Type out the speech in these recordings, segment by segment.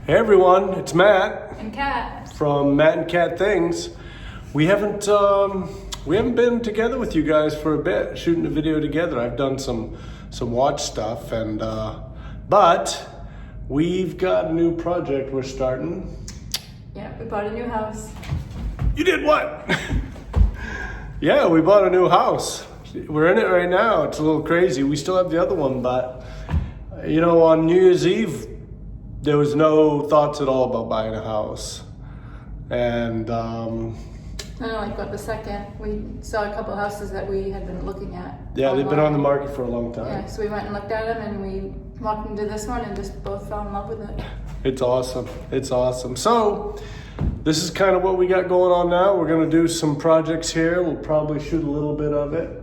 Hey everyone, it's Matt And Kat. from Matt and Kat Things. We haven't been together with you guys for a bit, shooting a video together. I've done some watch stuff, and but we've got a new project we're starting. Yeah, we bought a new house. You did what? Yeah, we bought a new house. We're in it right now. It's a little crazy. We still have the other one, but you know, on New Year's Eve, there was no thoughts at all about buying a house. And Like about the second, we saw a couple of houses that we had been looking at. yeah, online. they've been on the market for a long time. Yeah, so we went and looked at them, and we walked into this one and just both fell in love with it. It's awesome. It's awesome. So this is kind of what we got going on now. We're gonna do some projects here. We'll probably shoot a little bit of it.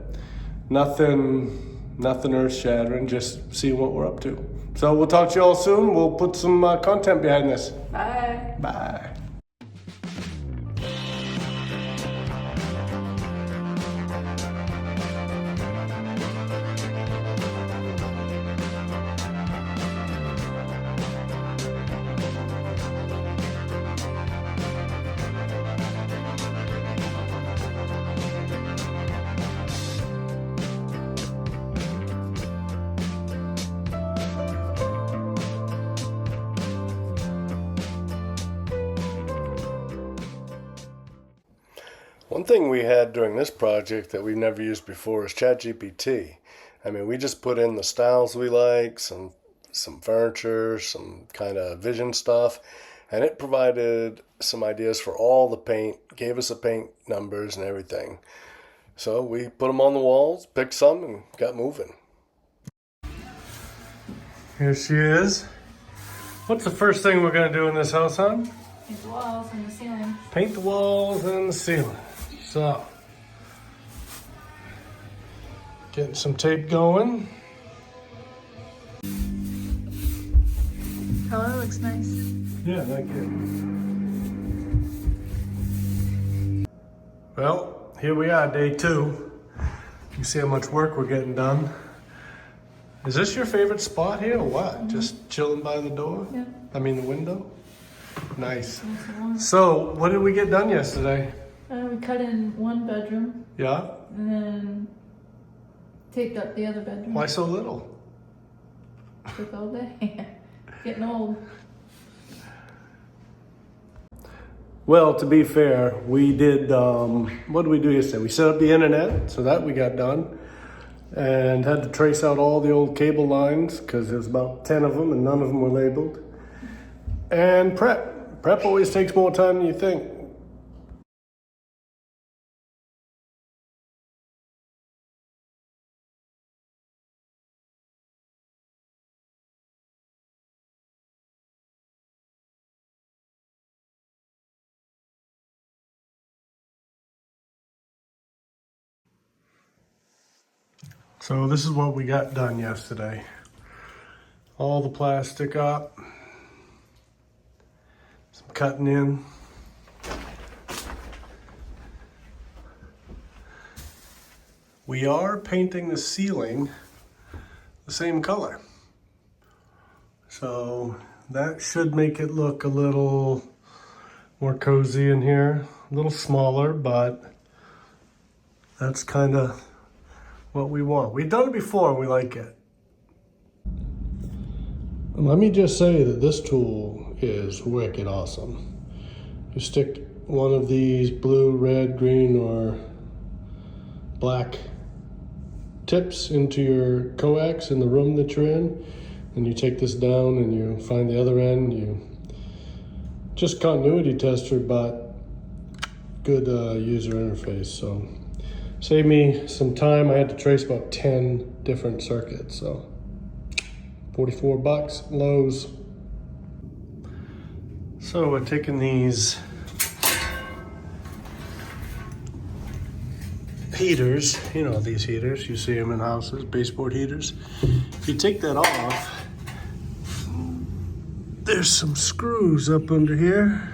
Nothing earth shattering, just see what we're up to. So we'll talk to you all soon. We'll put some content behind this. Bye. Bye. One thing we had during this project that we've never used before is ChatGPT. I mean, we just put in the styles we like, some furniture, some kind of vision stuff, and it provided some ideas for all the paint, gave us the paint numbers and everything. So we put them on the walls, picked some, and got moving. Here she is. What's the first thing we're going to do in this house, hon? Paint the walls and the ceiling. Paint the walls and the ceiling. So, getting some tape going. Color looks nice. Yeah, thank you. Well, here we are, day 2. You see how much work we're getting done. Is this your favorite spot here or what? Mm-hmm. Just chilling by the door? Yeah. I mean the window? Nice. So, what did we get done yesterday? We cut in one bedroom Yeah? and then taped up the other bedroom. Why so little? Took all day. Getting old. Well, to be fair, we did, what did we do yesterday? We set up the internet, so that we got done. And had to trace out all the old cable lines, because there's about 10 of them and none of them were labeled. And prep. Prep always takes more time than you think. So this is what we got done yesterday. All the plastic up, some cutting in. We are painting the ceiling the same color. So that should make it look a little more cozy in here, a little smaller, but that's kind of what we want. We've done it before and we like it. And let me just say that this tool is wicked awesome. You stick one of these blue, red, green, or black tips into your coax in the room that you're in, and you take this down and you find the other end. You just continuity tester, but good user interface. So saved me some time. I had to trace about 10 different circuits, so $44, Lowe's. So we're taking these heaters, you know these heaters, you see them in houses, baseboard heaters. If you take that off, there's some screws up under here.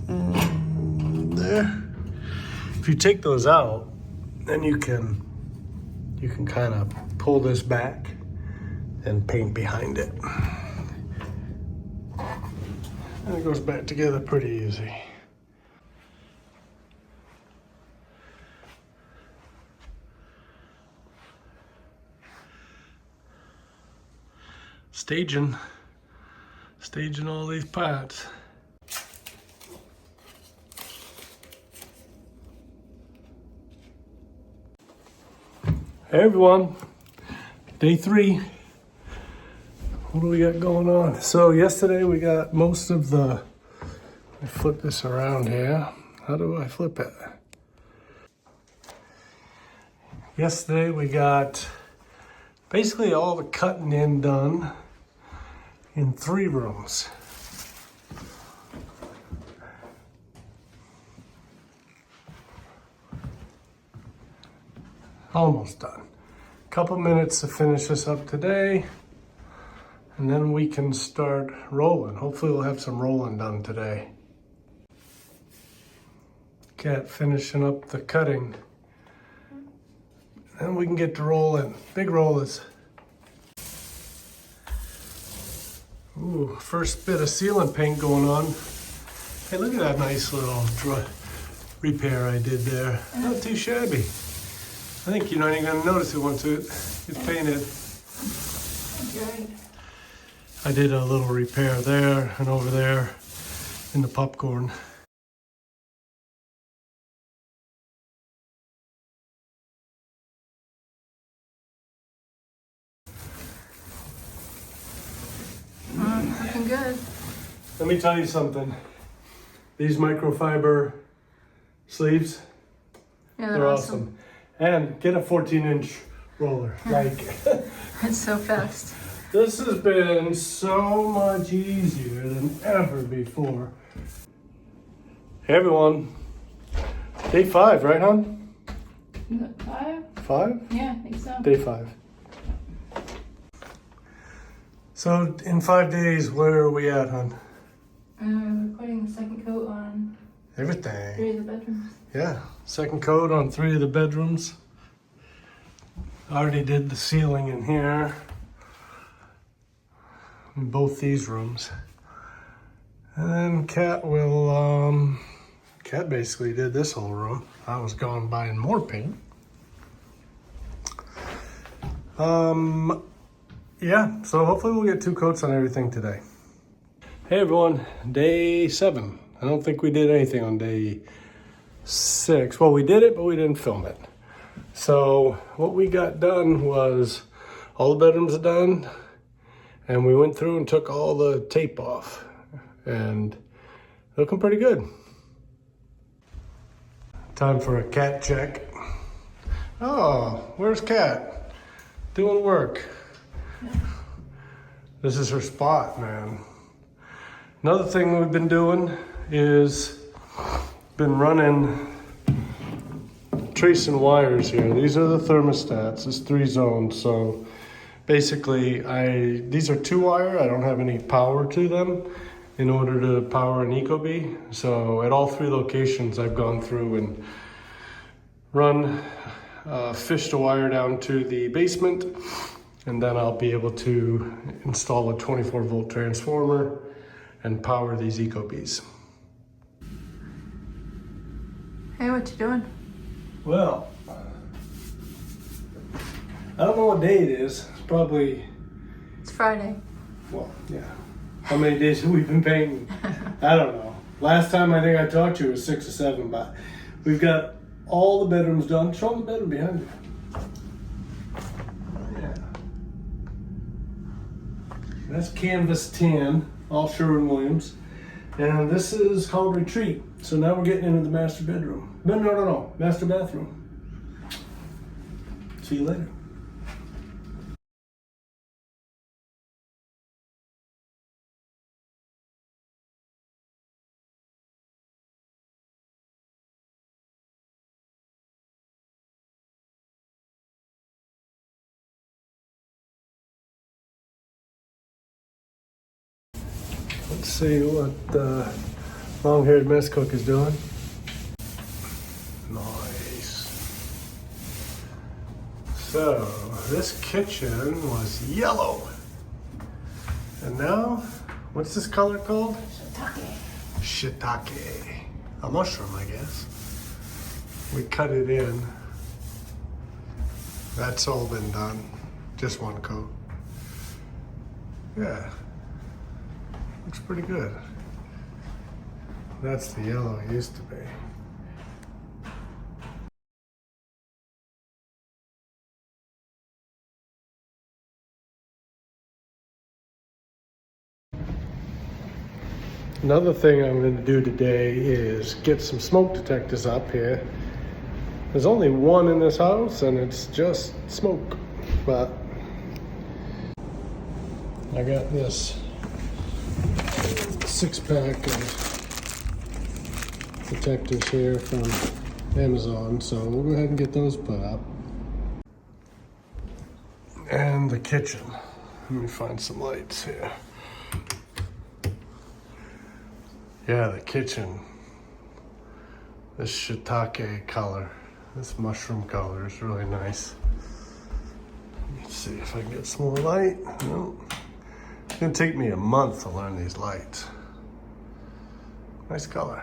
There. If you take those out, then you can kind of pull this back and paint behind it. And it goes back together pretty easy. Staging all these parts. Hey everyone, day 3. What do we got going on? So yesterday we got most of the, let me flip this around here. How do I flip it? Yesterday we got basically all the cutting in done in 3 rooms. Almost done. Couple minutes to finish this up today, and then we can start rolling. Hopefully we'll have some rolling done today. Cat finishing up the cutting. Then we can get to rolling. Big rollers. Ooh, first bit of sealant paint going on. Hey, look at that nice little repair I did there. Not too shabby. I think you're not even gonna notice it once it's painted. Great. I did a little repair there and over there in the popcorn. Looking good. Let me tell you something. These microfiber sleeves, Yeah, they're awesome. And get a 14-inch roller. Like, It's so fast. this has been so much easier than ever before. Hey everyone, day 5, right, hon? Is it 5? 5? Yeah, I think so. Day 5. So in 5 days, where are we at, hon? We're putting the second coat on Everything. 3 of the bedrooms. Yeah, second coat on 3 of the bedrooms. Already did the ceiling in here. In both these rooms. And then Kat will, Kat basically did this whole room. I was going buying more paint. Yeah, so hopefully we'll get 2 coats on everything today. Hey everyone, day 7. I don't think we did anything on day 6. Well, we did it, but we didn't film it. So what we got done was all the bedrooms are done, and we went through and took all the tape off, and looking pretty good. Time for a cat check. Oh, where's Kat? Doing work. This is her spot, man. Another thing we've been doing is been running, tracing wires here. These are the thermostats. It's 3 zones. So basically, these are 2-wire. I don't have any power to them in order to power an Ecobee. So at all 3 locations, I've gone through and fished a wire down to the basement, and then I'll be able to install a 24-volt transformer and power these Ecobees. Hey, what you doing? Well, I don't know what day it is. It's probably, It's Friday. well, yeah. How many days have we been painting? I don't know. Last time I think I talked to you was 6 or 7, but we've got all the bedrooms done. Show them the bedroom behind you. Yeah. That's canvas tan, all Sherwin-Williams. And this is called Retreat. So now we're getting into the master bedroom. No, master bathroom. See you later. Let's see what the long-haired mess cook is doing. Nice. So, this kitchen was yellow. And now, what's this color called? Shiitake. shiitake, a mushroom, I guess. We cut it in. That's all been done. Just one coat. Yeah, looks pretty good. That's the yellow it used to be. Another thing I'm going to do today is get some smoke detectors up here. There's only one in this house and it's just smoke, but I got this 6-pack of detectors here from Amazon, so we'll go ahead and get those put up. And the kitchen. Let me find some lights here. Yeah, the kitchen. This shiitake color, this mushroom color is really nice. Let's see if I can get some more light. No. It's gonna take me a month to learn these lights. Nice color.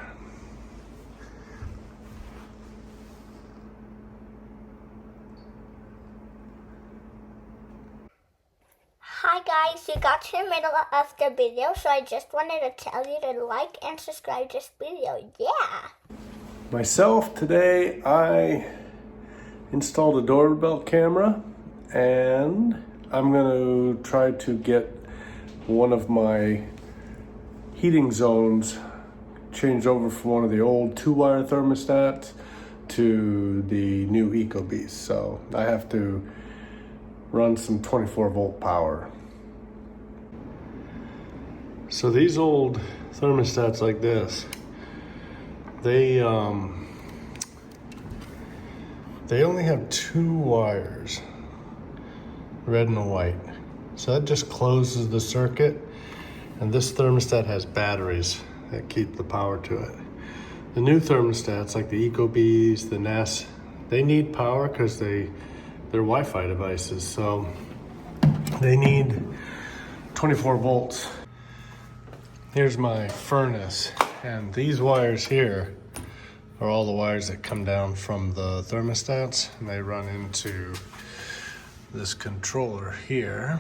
Hi guys, you got to the middle of the video, so I just wanted to tell you to like and subscribe to this video. Yeah! Myself, today I installed a doorbell camera and I'm gonna try to get one of my heating zones changed over from one of the old 2-wire thermostats to the new Ecobee. So I have to run some 24-volt power. So these old thermostats like this, they only have 2 wires, red and white. So that just closes the circuit, and this thermostat has batteries that keep the power to it. The new thermostats, like the Ecobees, the NAS, they need power because they're Wi-Fi devices, so they need 24 volts. Here's my furnace, and these wires here are all the wires that come down from the thermostats, and they run into this controller here.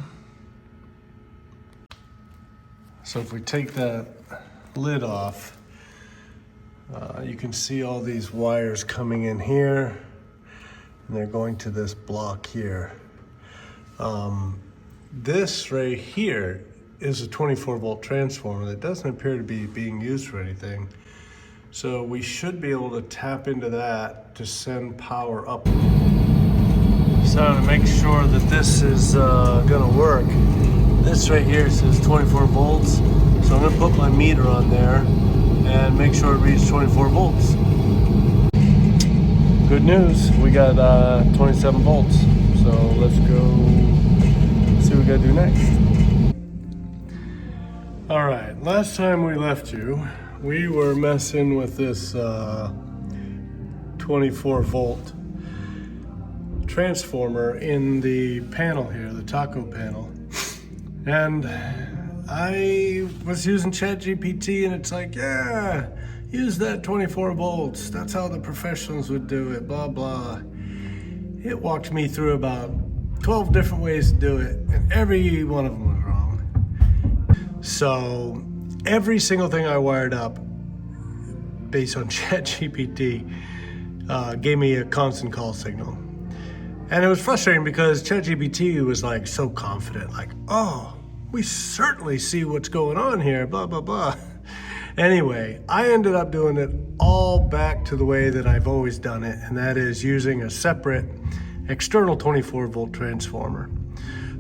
So if we take that lid off, you can see all these wires coming in here, and they're going to this block here. This right here is a 24-volt transformer that doesn't appear to be being used for anything. So we should be able to tap into that to send power up. So to make sure that this is gonna work, this right here says 24 volts. So I'm gonna put my meter on there and make sure it reads 24 volts. Good news, we got 27 volts. So let's go see what we gotta do next. All right, last time we left you, we were messing with this 24 volt transformer in the panel here, the taco panel. And I was using ChatGPT and it's like, yeah, use that 24 volts. That's how the professionals would do it, blah, blah. It walked me through about 12 different ways to do it, and every one of them was wrong. So every single thing I wired up based on ChatGPT gave me a constant call signal. And it was frustrating because ChatGPT was like so confident, like, oh, we certainly see what's going on here, blah, blah, blah. Anyway, I ended up doing it all back to the way that I've always done it, and that is using a separate external 24 volt transformer.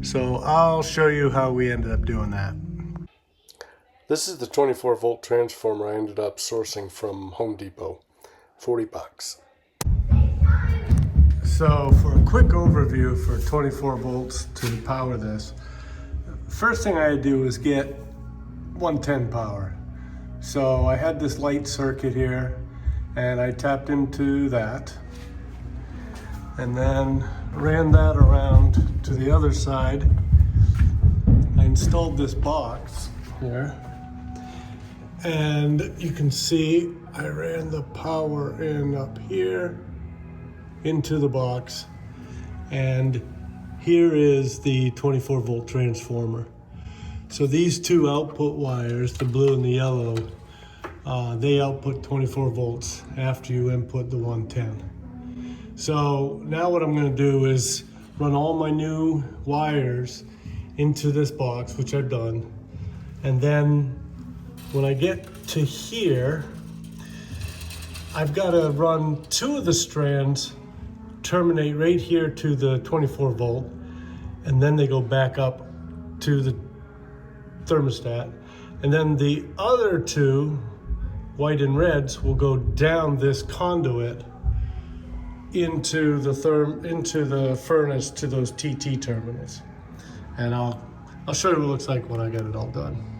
So I'll show you how we ended up doing that. This is the 24 volt transformer I ended up sourcing from Home Depot, 40 bucks. So for a quick overview for 24 volts to power this, first thing I had to do was get 110 power. So I had this light circuit here and I tapped into that and then ran that around to the other side. I installed this box here And you can see I ran the power in up here into the box, and here is the 24 volt transformer. So these two output wires, the blue and the yellow, they output 24 volts after you input the 110. So now what I'm going to do is run all my new wires into this box, which I've done, and then when I get to here, I've got to run two of the strands, terminate right here to the 24 volt, and then they go back up to the thermostat. And then the other two, white and reds, will go down this conduit into the furnace to those TT terminals. And I'll show you what it looks like when I get it all done.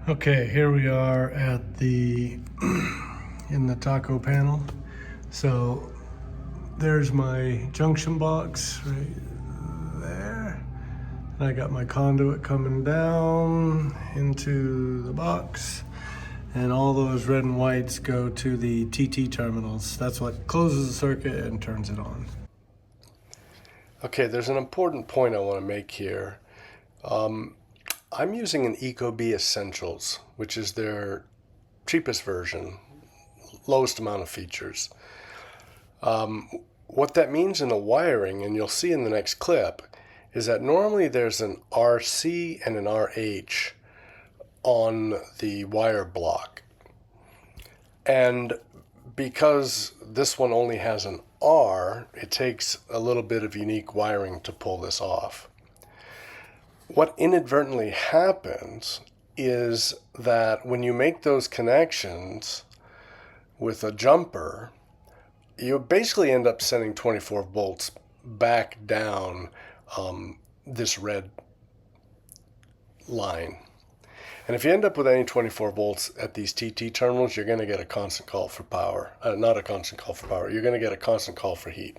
Okay, here we are at the in the taco panel. So there's my junction box right there. And I got my conduit coming down into the box. And all those red and whites go to the TT terminals. That's what closes the circuit and turns it on. Okay, there's an important point I want to make here. I'm using an Ecobee Essentials, which is their cheapest version, lowest amount of features. What that means in the wiring, and you'll see in the next clip, is that normally there's an RC and an RH on the wire block. And because this one only has an R, it takes a little bit of unique wiring to pull this off. What inadvertently happens is that when you make those connections with a jumper, you basically end up sending 24 volts back down this red line. And if you end up with any 24 volts at these TT terminals, you're going to get a constant call for power. Not a constant call for power. You're going to get a constant call for heat.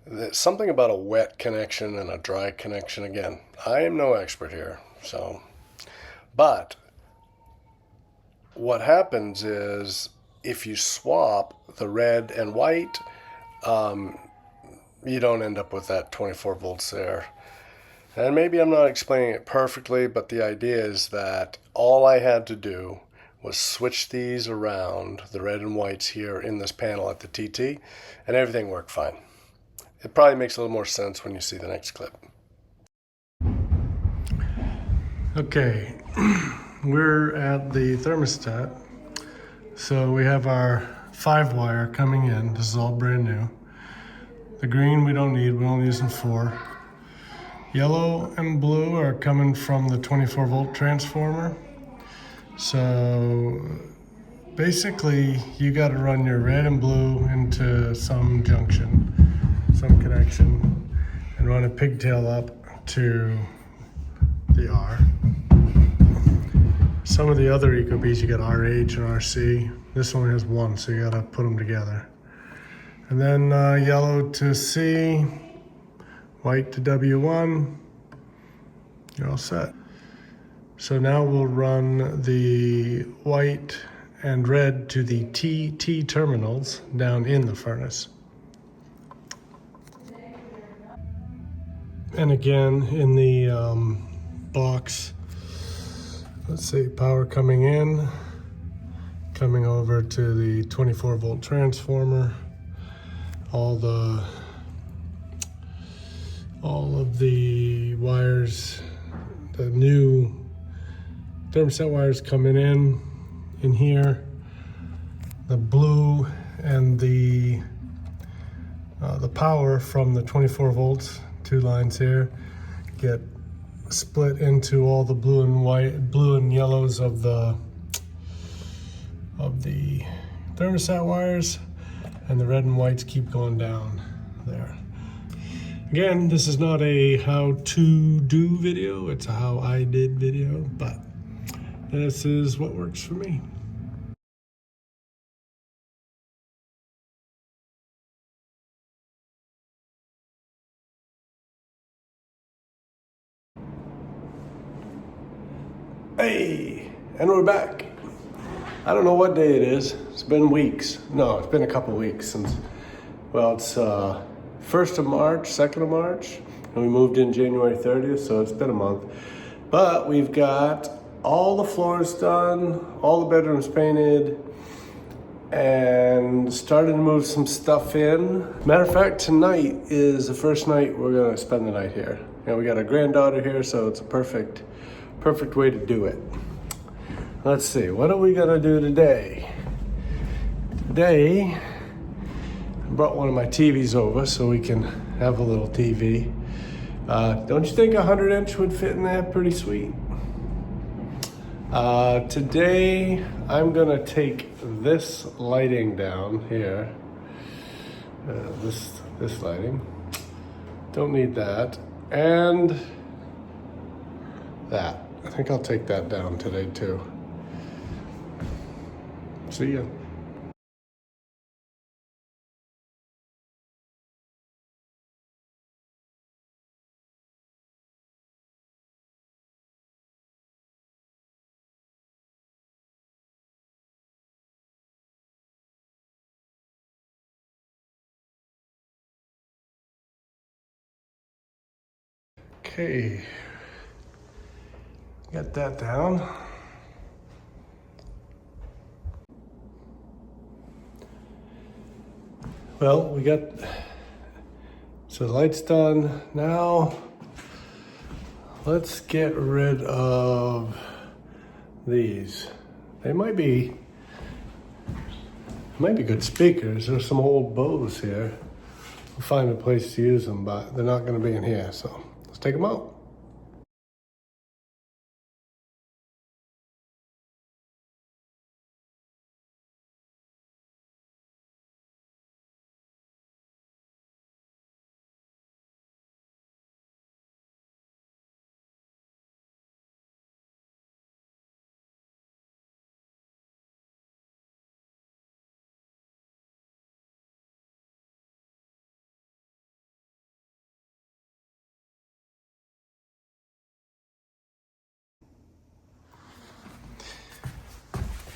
There's something about a wet connection and a dry connection. Again, I am no expert here. But what happens is if you swap the red and white, you don't end up with that 24 volts there. And maybe I'm not explaining it perfectly, but the idea is that all I had to do was switch these around, the red and whites here in this panel at the TT, and everything worked fine. It probably makes a little more sense when you see the next clip. Okay, we're at the thermostat. So we have our 5-wire coming in. This is all brand new. The green we don't need, we're only using 4. Yellow and blue are coming from the 24 volt transformer. So basically you got to run your red and blue into some junction, some connection, and run a pigtail up to the R. Some of the other Ecobees, you got RH and RC. This one has 1, so you got to put them together. And then yellow to C, white to W1, you're all set. So now we'll run the white and red to the TT terminals down in the furnace. And again, in the box, let's see, power coming in, coming over to the 24 volt transformer, all of the wires, the new thermostat wires coming in here, the blue and the power from the 24 volts, 2 lines here, get split into all the blue and yellows of the thermostat wires, and the red and whites keep going down there. Again, this is not a how to do video, it's a how I did video, but this is what works for me. Hey, and we're back. I don't know what day it is. It's been weeks. No, it's been a couple weeks since, well, it's 1st of March, 2nd of March, and we moved in January 30th, so it's been a month. But we've got all the floors done, all the bedrooms painted, and started to move some stuff in. Matter of fact, tonight is the first night we're gonna spend the night here. And we got a granddaughter here, so it's a perfect way to do it. Let's see, what are we gonna do today? Today, I brought one of my TVs over so we can have a little TV. Don't you think a 100-inch would fit in there pretty sweet? Today, I'm gonna take this lighting down here. This lighting. Don't need that. And that. I think I'll take that down today too. See ya. Okay, got that down. Well, we got, so the light's done. Now, let's get rid of these. They might be good speakers. There's some old Bose here. We'll find a place to use them, but they're not gonna be in here, so let's take them out.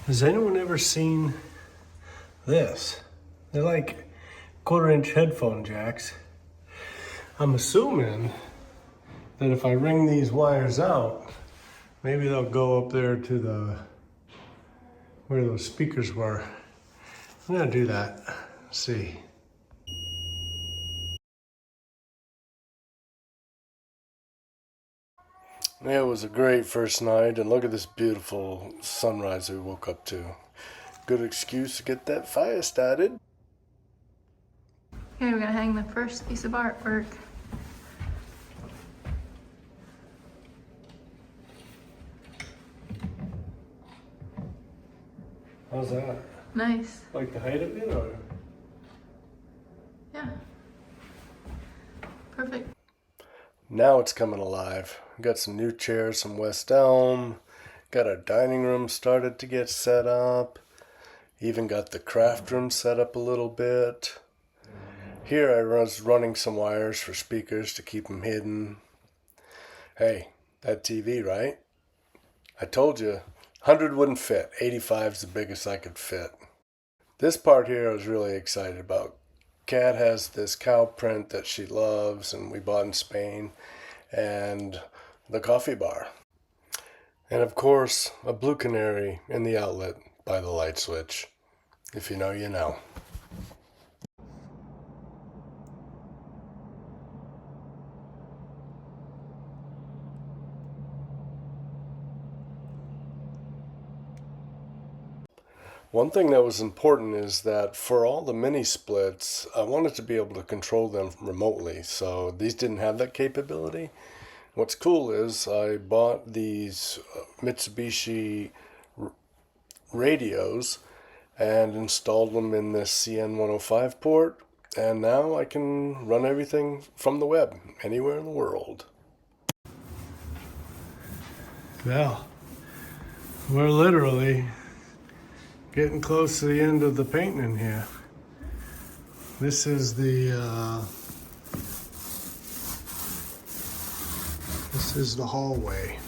Has anyone ever seen this? They're like 1/4-inch headphone jacks. I'm assuming that if I wring these wires out, maybe they'll go up there to the, where those speakers were. I'm gonna do that. Let's see. It was a great first night, and look at this beautiful sunrise we woke up to. Good excuse to get that fire started. Okay, we're gonna hang the first piece of artwork. How's that? Nice. Like the height of it, or? Yeah. Perfect. Now it's coming alive. Got some new chairs from West Elm. Got our dining room started to get set up. Even got the craft room set up a little bit. Here I was running some wires for speakers to keep them hidden. Hey, that TV, right? I told you, 100 wouldn't fit. 85's the biggest I could fit. This part here I was really excited about. Kat has this cow print that she loves and we bought in Spain, and the coffee bar. And of course, a blue canary in the outlet by the light switch. If you know, you know. One thing that was important is that for all the mini splits, I wanted to be able to control them remotely. So these didn't have that capability. What's cool is I bought these Mitsubishi radios and installed them in this CN105 port. And now I can run everything from the web, anywhere in the world. Well, we're literally getting close to the end of the painting here. This is the hallway.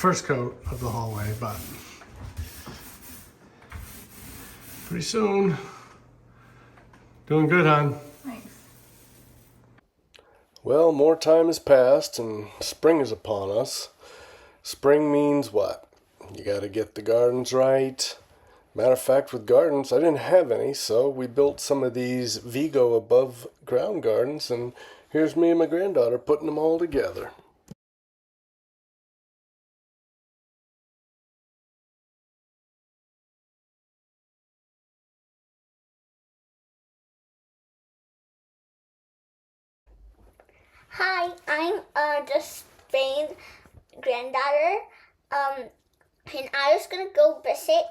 first coat of the hallway, but pretty soon. Doing good, hon. Thanks. Well, more time has passed and spring is upon us. Spring means what? You gotta get the gardens right. Matter of fact, with gardens, I didn't have any, so we built some of these Vigo above ground gardens, and here's me and my granddaughter putting them all together. Hi, I'm the Spain granddaughter. And I was gonna go visit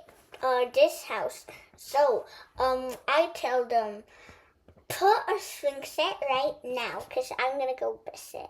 this house. So I tell them put a swing set right now, cause I'm gonna go visit.